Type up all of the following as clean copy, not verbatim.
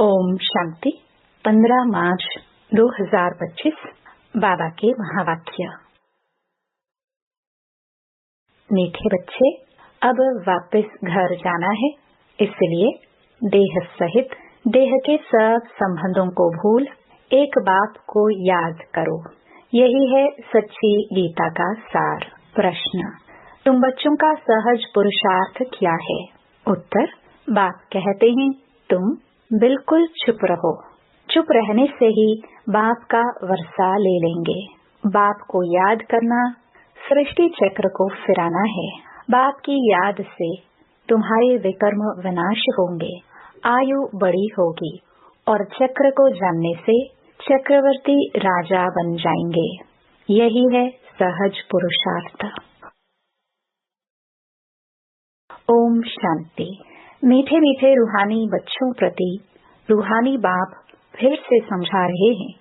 ओम शांति 15 मार्च 2025 बाबा के महावाक्य। मीठे बच्चे, अब वापस घर जाना है, इसलिए देह सहित देह के सब संबंधों को भूल एक बात को याद करो। यही है सच्ची गीता का सार। प्रश्न: तुम बच्चों का सहज पुरुषार्थ क्या है? उत्तर: बाप कहते हैं तुम बिल्कुल चुप रहो। चुप रहने से ही बाप का वर्षा ले लेंगे। बाप को याद करना सृष्टि चक्र को फिराना है। बाप की याद से तुम्हारे विकर्म विनाश होंगे, आयु बड़ी होगी और चक्र को जानने से चक्रवर्ती राजा बन जाएंगे। यही है सहज पुरुषार्थ। ओम शांति। मीठे मीठे रूहानी बच्चों प्रति रूहानी बाप फिर से समझा रहे हैं।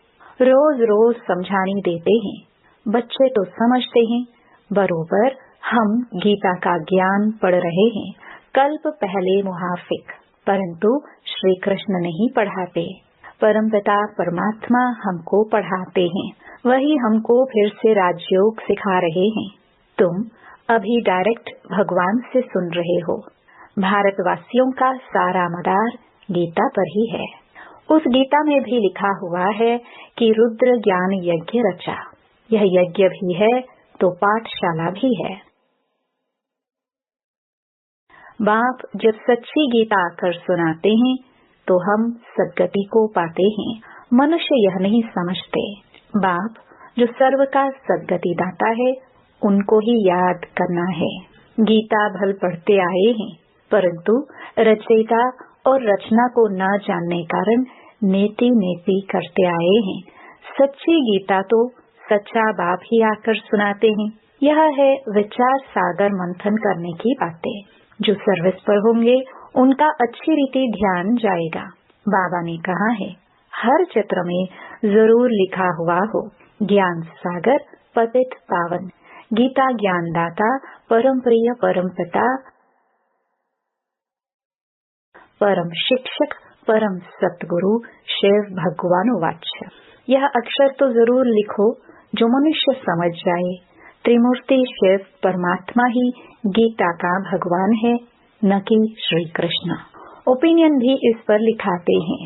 रोज रोज समझाने देते हैं। बच्चे तो समझते हैं, बरोबर हम गीता का ज्ञान पढ़ रहे हैं। कल्प पहले मुहाफिक, परंतु श्री कृष्ण नहीं पढ़ाते। परमपिता परमात्मा हमको पढ़ाते हैं। वही हमको फिर से राजयोग सिखा रहे हैं। तुम अभी डायरेक्ट भगवान से सुन रहे हो। भारतवासियों का सारा मदार गीता पर ही है। उस गीता में भी लिखा हुआ है कि रुद्र ज्ञान यज्ञ रचा। यह यज्ञ भी है तो पाठशाला भी है। बाप जब सच्ची गीता आकर सुनाते हैं तो हम सद्गति को पाते हैं। मनुष्य यह नहीं समझते। बाप जो सर्व का सद्गति दाता है, उनको ही याद करना है। गीता भल पढ़ते आए हैं, परंतु रचयिता और रचना को न जानने कारण नेति नेति करते आए हैं। सच्ची गीता तो सच्चा बाप ही आकर सुनाते हैं। यह है विचार सागर मंथन करने की बातें। जो सर्विस पर होंगे उनका अच्छी रीति ध्यान जाएगा। बाबा ने कहा है, हर चित्र में जरूर लिखा हुआ हो, ज्ञान सागर पतित पावन। गीता ज्ञानदाता परम प्रिय परम पिता परम शिक्षक परम सतगुरु शिव भगवान वाच्य। यह अक्षर तो जरूर लिखो जो मनुष्य समझ जाए। त्रिमूर्ति शिव परमात्मा ही गीता का भगवान है, न कि श्री कृष्ण। ओपिनियन भी इस पर लिखाते हैं।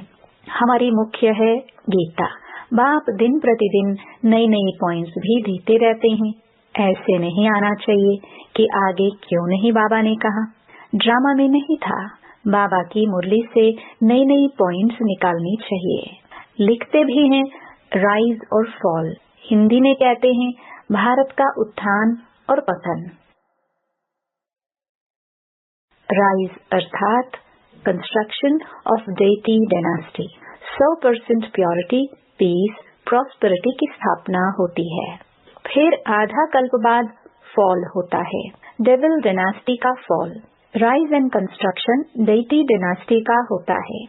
हमारी मुख्य है गीता। बाप दिन प्रतिदिन नई नई पॉइंट्स भी देते रहते हैं। ऐसे नहीं आना चाहिए कि आगे क्यों नहीं बाबा ने कहा। ड्रामा में नहीं था। बाबा की मुरली से नई नई पॉइंट्स निकालनी चाहिए। लिखते भी हैं राइज और फॉल। हिंदी में कहते हैं भारत का उत्थान और पतन। राइज अर्थात construction of deity dynasty. 100% purity, peace, prosperity की स्थापना होती है। फिर आधा कल्प बाद फॉल होता है, डेविल डायनास्टी का fall. Rise and construction deity dynasty का होता है।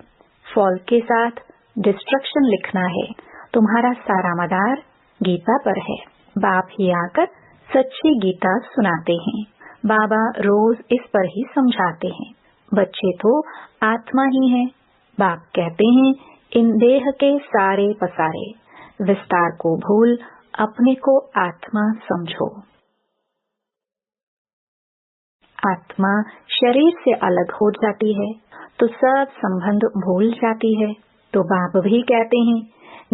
फॉल के साथ डिस्ट्रक्शन लिखना है। तुम्हारा सारा मदार गीता पर है। बाप ही आकर सच्ची गीता सुनाते हैं। बाबा रोज इस पर ही समझाते हैं। बच्चे तो आत्मा ही हैं। बाप कहते हैं इन देह के सारे पसारे विस्तार को भूल अपने को आत्मा समझो। आत्मा शरीर से अलग हो जाती है तो सब संबंध भूल जाती है। तो बाप भी कहते हैं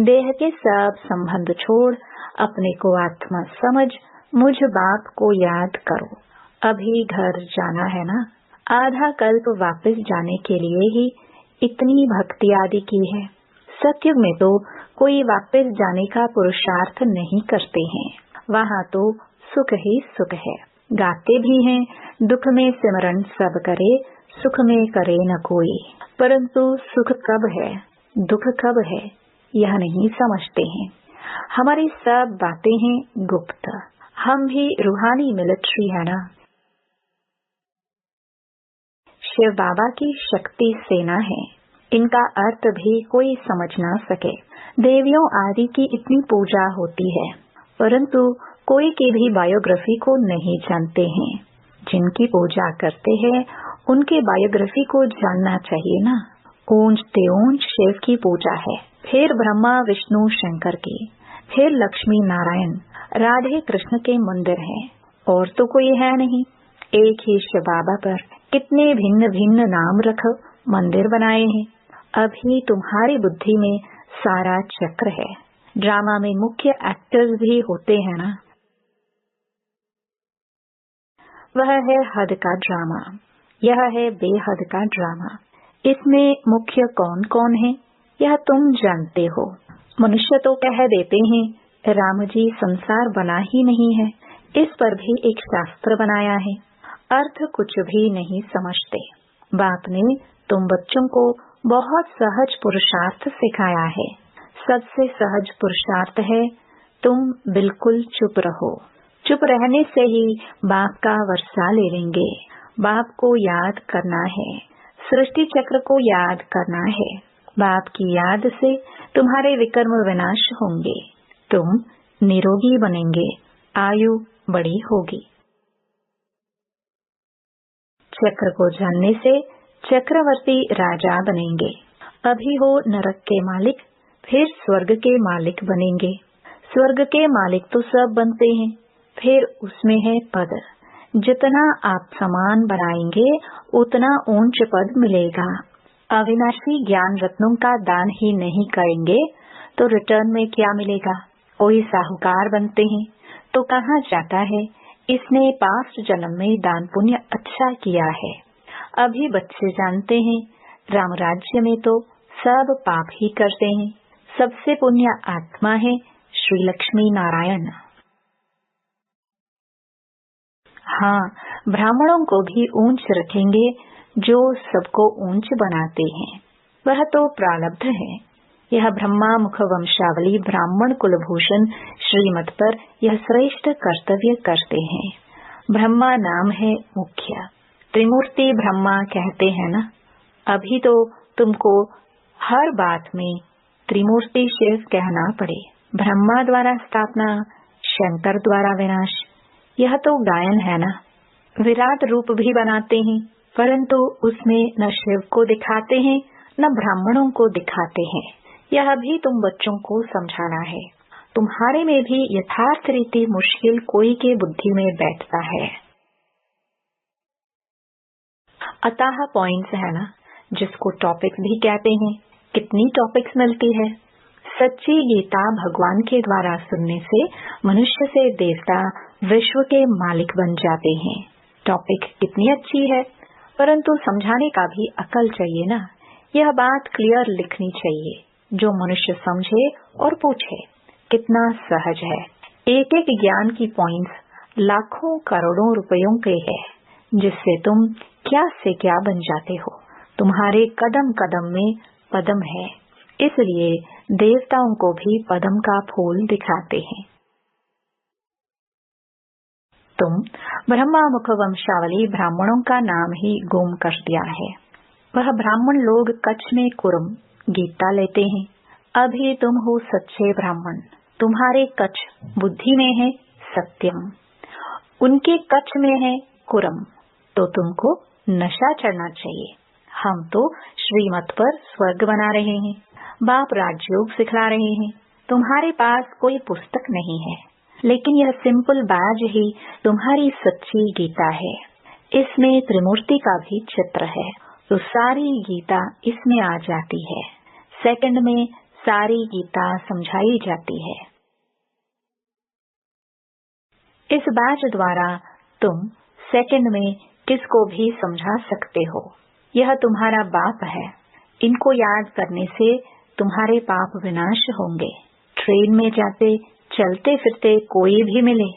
देह के सब संबंध छोड़ अपने को आत्मा समझ मुझ बाप को याद करो। अभी घर जाना है ना। आधा कल्प वापस जाने के लिए ही इतनी भक्ति आदि की है। सत्युग में तो कोई वापस जाने का पुरुषार्थ नहीं करते हैं। वहाँ तो सुख ही सुख है। गाते भी हैं दुख में सिमरन सब करे, सुख में करे न कोई। परंतु सुख कब है, दुख कब है, यह नहीं समझते हैं। हमारी सब बातें हैं गुप्त। हम भी रूहानी मिलिट्री है ना। शिव बाबा की शक्ति सेना है। इनका अर्थ भी कोई समझ ना सके। देवियों आदि की इतनी पूजा होती है, परंतु कोई की भी बायोग्राफी को नहीं जानते हैं। जिनकी पूजा करते हैं उनके बायोग्राफी को जानना चाहिए ना। ऊंचते ऊंच शिव की पूजा है, फिर ब्रह्मा विष्णु शंकर की, फिर लक्ष्मी नारायण राधे कृष्ण के मंदिर हैं, और तो कोई है नहीं। एक ही शिव बाबा पर कितने भिन्न भिन्न नाम रख मंदिर बनाए हैं। अभी तुम्हारी बुद्धि में सारा चक्र है। ड्रामा में मुख्य एक्टर्स भी होते हैं ना। वह है हद का ड्रामा, यह है बेहद का ड्रामा। इसमें मुख्य कौन कौन है यह तुम जानते हो। मनुष्य तो कह देते हैं राम जी संसार बना ही नहीं है, इस पर भी एक शास्त्र बनाया है। अर्थ कुछ भी नहीं समझते। बाप ने तुम बच्चों को बहुत सहज पुरुषार्थ सिखाया है। सबसे सहज पुरुषार्थ है तुम बिल्कुल चुप रहो। चुप रहने से ही बाप का वर्षा ले लेंगे। बाप को याद करना है, सृष्टि चक्र को याद करना है। बाप की याद से तुम्हारे विकर्म विनाश होंगे, तुम निरोगी बनेंगे, आयु बड़ी होगी। चक्र को जानने से चक्रवर्ती राजा बनेंगे। अभी हो नरक के मालिक, फिर स्वर्ग के मालिक बनेंगे। स्वर्ग के मालिक तो सब बनते हैं, फिर उसमें है पद। जितना आप सामान बनाएंगे उतना ऊंच पद मिलेगा। अविनाशी ज्ञान रत्नों का दान ही नहीं करेंगे तो रिटर्न में क्या मिलेगा। कोई साहूकार बनते हैं तो कहाँ जाता है, इसने पास्ट जन्म में दान पुण्य अच्छा किया है। अभी बच्चे जानते हैं राम राज्य में तो सब पाप ही करते हैं। सबसे पुण्य आत्मा है श्री लक्ष्मी नारायण। हाँ, ब्राह्मणों को भी ऊंच रखेंगे जो सबको ऊंच बनाते हैं। वह तो प्रारब्ध है। यह ब्रह्मा मुख वंशावली ब्राह्मण कुलभूषण श्रीमत पर यह श्रेष्ठ कर्तव्य करते हैं। ब्रह्मा नाम है मुख्य, त्रिमूर्ति ब्रह्मा कहते हैं ना। अभी तो तुमको हर बात में त्रिमूर्ति शिव कहना पड़े। ब्रह्मा द्वारा स्थापना, शंकर द्वारा विनाश, यह तो गायन है ना। विराट रूप भी बनाते हैं, परंतु उसमें न शिव को दिखाते हैं न ब्राह्मणों को दिखाते हैं। यह भी तुम बच्चों को समझाना है। तुम्हारे में भी यथार्थ रीति मुश्किल कोई के बुद्धि में बैठता है। अतः पॉइंट्स है ना, जिसको टॉपिक्स भी कहते हैं। कितनी टॉपिक्स मिलती है। सच्ची गीता भगवान के द्वारा सुनने से मनुष्य से देवता विश्व के मालिक बन जाते हैं। टॉपिक कितनी अच्छी है, परंतु समझाने का भी अकल चाहिए ना। यह बात क्लियर लिखनी चाहिए, जो मनुष्य समझे और पूछे। कितना सहज है। एक एक ज्ञान की पॉइंट्स लाखों करोड़ों रुपयों के है, जिससे तुम क्या से क्या बन जाते हो। तुम्हारे कदम कदम में पदम है, इसलिए देवताओं को भी पदम का फूल दिखाते हैं। तुम ब्रह्मा मुख वंशावली ब्राह्मणों का नाम ही गुम कर दिया है। वह ब्राह्मण लोग कच्छ में कुरम गीता लेते हैं। अभी तुम हो सच्चे ब्राह्मण। तुम्हारे कच्छ बुद्धि में है सत्यम, उनके कच्छ में है कुरम। तो तुमको नशा चढ़ना चाहिए। हम तो श्रीमत पर स्वर्ग बना रहे हैं, बाप राजयोग सिखला रहे हैं। तुम्हारे पास कोई पुस्तक नहीं है, लेकिन यह सिंपल बैज ही तुम्हारी सच्ची गीता है। इसमें त्रिमूर्ति का भी चित्र है, तो सारी गीता इसमें आ जाती है। सेकंड में सारी गीता समझाई जाती है। इस बैच द्वारा तुम सेकंड में किसको भी समझा सकते हो। यह तुम्हारा बाप है। इनको याद करने से तुम्हारे पाप विनाश होंगे। ट्रेन में जाते चलते फिरते कोई भी मिले,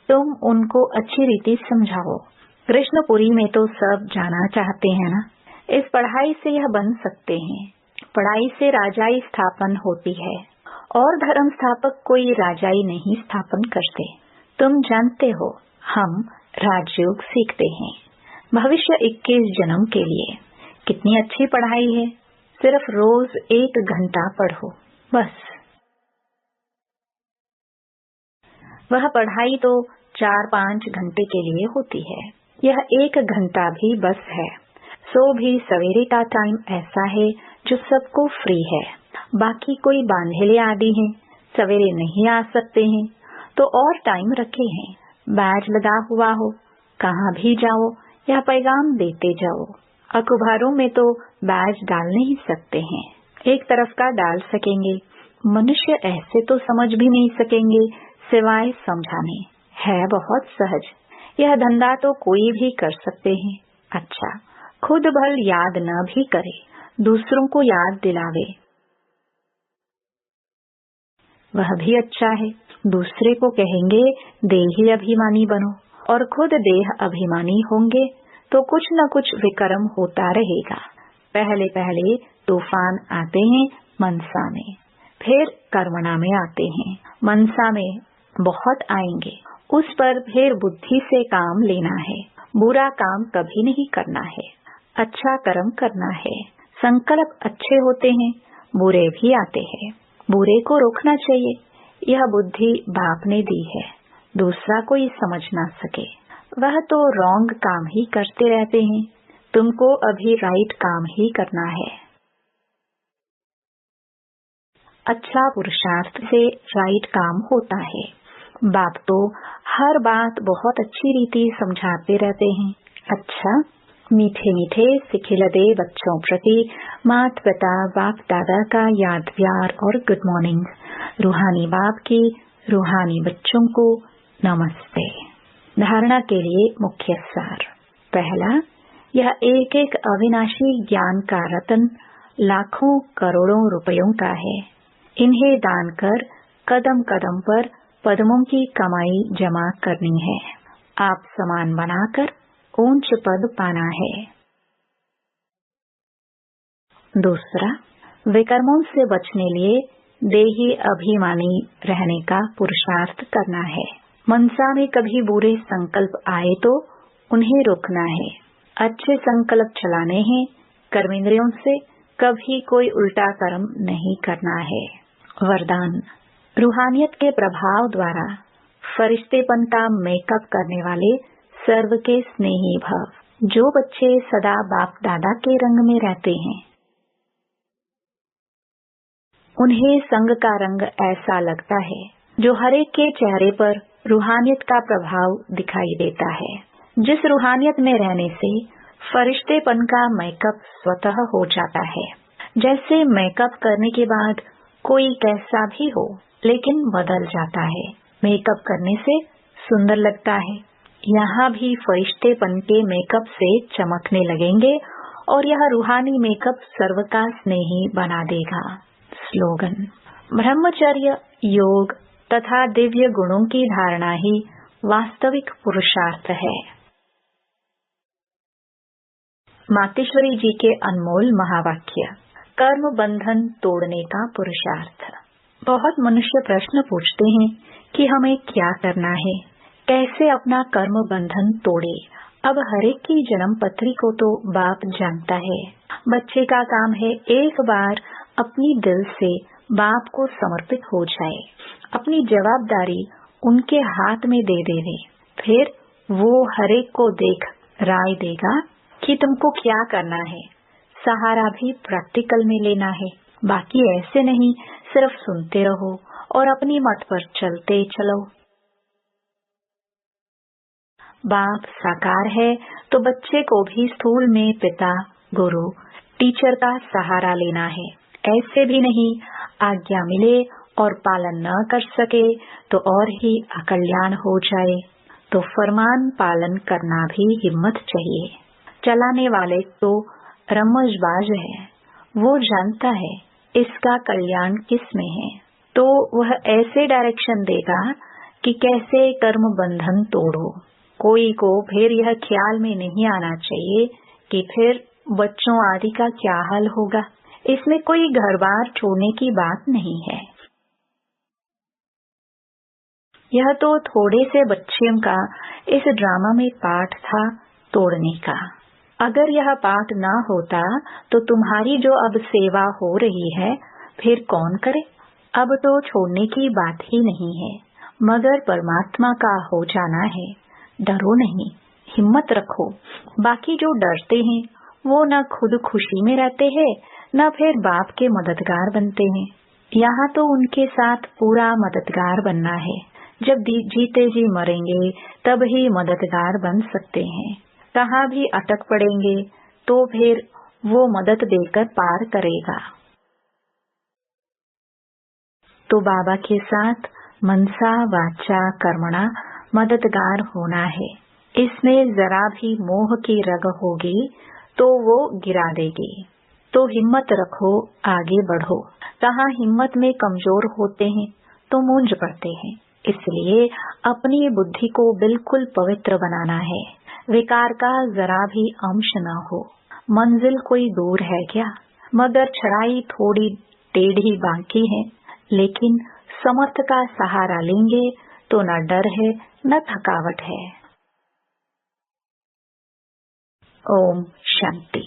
तुम उनको अच्छी रीति समझाओ। कृष्णपुरी में तो सब जाना चाहते हैं ना। इस पढ़ाई से यह बन सकते हैं। पढ़ाई से राजाई स्थापन होती है, और धर्म स्थापक कोई राजाई नहीं स्थापन करते। तुम जानते हो, हम राजयोग सीखते हैं भविष्य 21 जन्म के लिए। कितनी अच्छी पढ़ाई है। सिर्फ रोज 1 घंटा पढ़ो बस। वह पढ़ाई तो 4-5 घंटे के लिए होती है। यह 1 घंटा भी बस है। सो भी सवेरे का टाइम ऐसा है जो सबको फ्री है। बाकी कोई बांधेले आदि हैं, सवेरे नहीं आ सकते हैं, तो और टाइम रखे हैं। बैज लगा हुआ हो, कहाँ भी जाओ या पैगाम देते जाओ। अखबारों में तो बैज डाल नहीं सकते हैं, एक तरफ का डाल सकेंगे। मनुष्य ऐसे तो समझ भी नहीं सकेंगे सिवाय समझाने। है बहुत सहज, यह धंधा तो कोई भी कर सकते हैं। अच्छा, खुद भल याद न भी करे, दूसरों को याद दिलावे, वह भी अच्छा है। दूसरे को कहेंगे देही अभिमानी बनो, और खुद देह अभिमानी होंगे तो कुछ न कुछ विक्रम होता रहेगा। पहले पहले तूफान आते हैं मनसा में, फिर कर्मणा में आते हैं। मनसा में बहुत आएंगे, उस पर फिर बुद्धि से काम लेना है। बुरा काम कभी नहीं करना है, अच्छा कर्म करना है। संकल्प अच्छे होते हैं, बुरे भी आते हैं, बुरे को रोकना चाहिए। यह बुद्धि बाप ने दी है, दूसरा कोई समझ ना सके। वह तो रॉन्ग काम ही करते रहते हैं, तुमको अभी राइट काम ही करना है। अच्छा पुरुषार्थ से राइट काम होता है। बाप तो हर बात बहुत अच्छी रीति समझाते रहते हैं। अच्छा, मीठे मीठे सिखिलदे बच्चों प्रति माता पिता बाप दादा का याद प्यार और गुड मॉर्निंग। रूहानी बाप की रूहानी बच्चों को नमस्ते। धारणा के लिए मुख्य सार। पहला, यह एक एक अविनाशी ज्ञान का रतन लाखों करोड़ों रुपयों का है। इन्हें दान कर कदम कदम पर पद्मों की कमाई जमा करनी है। आप समान बनाकर ऊंच पद पाना है। दूसरा, विकर्मों से बचने लिए देही अभिमानी रहने का पुरुषार्थ करना है। मनसा में कभी बुरे संकल्प आए तो उन्हें रोकना है, अच्छे संकल्प चलाने हैं। कर्मेंद्रियों से कभी कोई उल्टा कर्म नहीं करना है। वरदान, रूहानियत के प्रभाव द्वारा फरिश्तेपन का मेकअप करने वाले सर्व के स्नेही भव। जो बच्चे सदा बाप दादा के रंग में रहते हैं, उन्हें संग का रंग ऐसा लगता है जो हरेक के चेहरे पर रूहानियत का प्रभाव दिखाई देता है। जिस रूहानियत में रहने से फरिश्तेपन का मेकअप स्वतः हो जाता है। जैसे मेकअप करने के बाद कोई कैसा भी हो लेकिन बदल जाता है। मेकअप करने से सुंदर लगता है। यहाँ भी फरिश्तेपन के मेकअप से चमकने लगेंगे और यह रूहानी मेकअप सर्व का स्नेही बना देगा। स्लोगन, ब्रह्मचर्य, योग तथा दिव्य गुणों की धारणा ही वास्तविक पुरुषार्थ है। मातेश्वरी जी के अनमोल महावाक्य। कर्म बंधन तोड़ने का पुरुषार्थ। बहुत मनुष्य प्रश्न पूछते हैं कि हमें क्या करना है, कैसे अपना कर्म बंधन तोड़े। अब हरेक की जन्म पत्री को तो बाप जानता है। बच्चे का काम है एक बार अपनी दिल से बाप को समर्पित हो जाए, अपनी जवाबदारी उनके हाथ में दे दे। फिर वो हरेक को देख राय देगा कि तुमको क्या करना है। सहारा भी प्रैक्टिकल में लेना है, बाकी ऐसे नहीं सिर्फ सुनते रहो और अपनी मत पर चलते चलो। बाप साकार है तो बच्चे को भी स्थूल में पिता, गुरु, टीचर का सहारा लेना है। ऐसे भी नहीं आज्ञा मिले और पालन न कर सके तो और ही अकल्याण हो जाए। तो फरमान पालन करना भी हिम्मत चाहिए। चलाने वाले तो रमजबाज है, वो जानता है इसका कल्याण किस में है, तो वह ऐसे डायरेक्शन देगा कि कैसे कर्म बंधन तोड़ो। कोई को फिर यह ख्याल में नहीं आना चाहिए कि फिर बच्चों आदि का क्या हाल होगा। इसमें कोई घर बार छोड़ने की बात नहीं है। यह तो थोड़े से बच्चों का इस ड्रामा में पाठ था तोड़ने का। अगर यह पाठ ना होता तो तुम्हारी जो अब सेवा हो रही है फिर कौन करे। अब तो छोड़ने की बात ही नहीं है, मगर परमात्मा का हो जाना है। डरो नहीं, हिम्मत रखो। बाकी जो डरते हैं वो न खुद खुशी में रहते हैं न फिर बाप के मददगार बनते हैं। यहाँ तो उनके साथ पूरा मददगार बनना है। जब जीते जी मरेंगे तब ही मददगार बन सकते हैं। कहाँ भी अटक पड़ेंगे तो फिर वो मदद देकर पार करेगा। तो बाबा के साथ मनसा वाचा कर्मणा मददगार होना है। इसमें जरा भी मोह की रग होगी तो वो गिरा देगी। तो हिम्मत रखो, आगे बढ़ो। कहाँ हिम्मत में कमजोर होते हैं तो मूंझ पड़ते हैं। इसलिए अपनी बुद्धि को बिल्कुल पवित्र बनाना है। विकार का जरा भी अंश न हो। मंजिल कोई दूर है क्या? मगर चढ़ाई थोड़ी टेढ़ी बाकी है, लेकिन समर्थ का सहारा लेंगे तो न डर है न थकावट है। ओम शांति।